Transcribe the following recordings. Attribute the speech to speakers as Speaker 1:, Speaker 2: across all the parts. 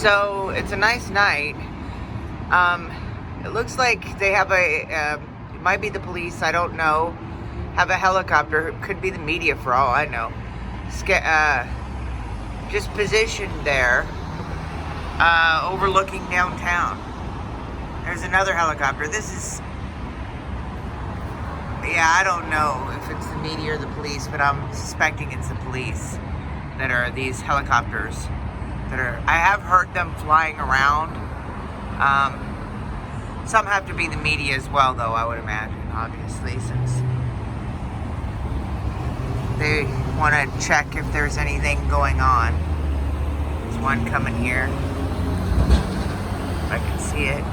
Speaker 1: So it's a nice night. It looks like they have it might be the police, I don't know, have a helicopter. It could be the media for all I know. Just positioned there, overlooking downtown. There's another helicopter. Yeah, I don't know if it's the media or the police, but I'm suspecting it's the police that are these helicopters that are, I have heard them flying around. Some have to be the media as well, though, I would imagine, obviously, since they want to check if there's anything going on. There's one coming here. If I can see it.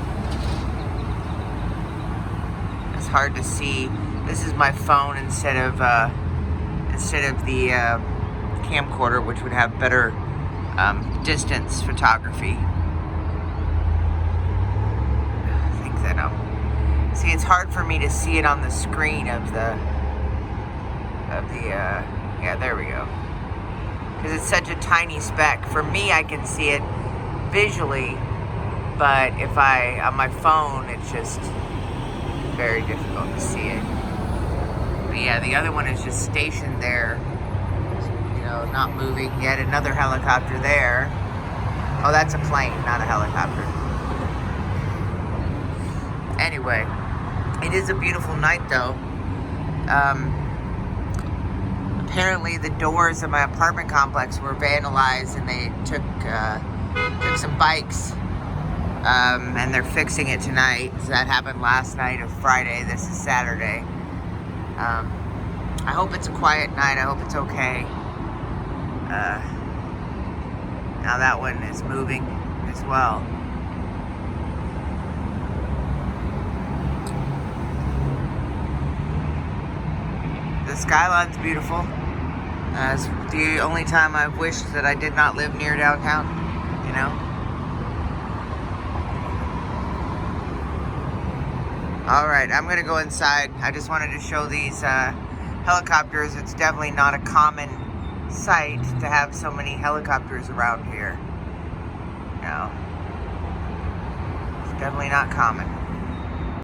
Speaker 1: It's hard to see. This is my phone instead of the camcorder, which would have better distance photography. I think that see, it's hard for me to see it on the screen of the yeah, there we go, because it's such a tiny speck. For me, I can see it visually, but if on my phone, it's just very difficult to see it. But yeah, the other one is just stationed there, you know, not moving. Yet another helicopter there. Oh, that's a plane, not a helicopter. Anyway, it is a beautiful night, though. Apparently the doors of my apartment complex were vandalized, and they took some bikes, and they're fixing it tonight. So that happened last night of Friday. This is Saturday. I hope it's a quiet night. I hope it's okay. Now that one is moving as well. The skyline's beautiful. It's the only time I've wished that I did not live near downtown, you know? Alright, I'm gonna go inside. I just wanted to show these helicopters. It's definitely not a common sight to have so many helicopters around here. No. It's definitely not common.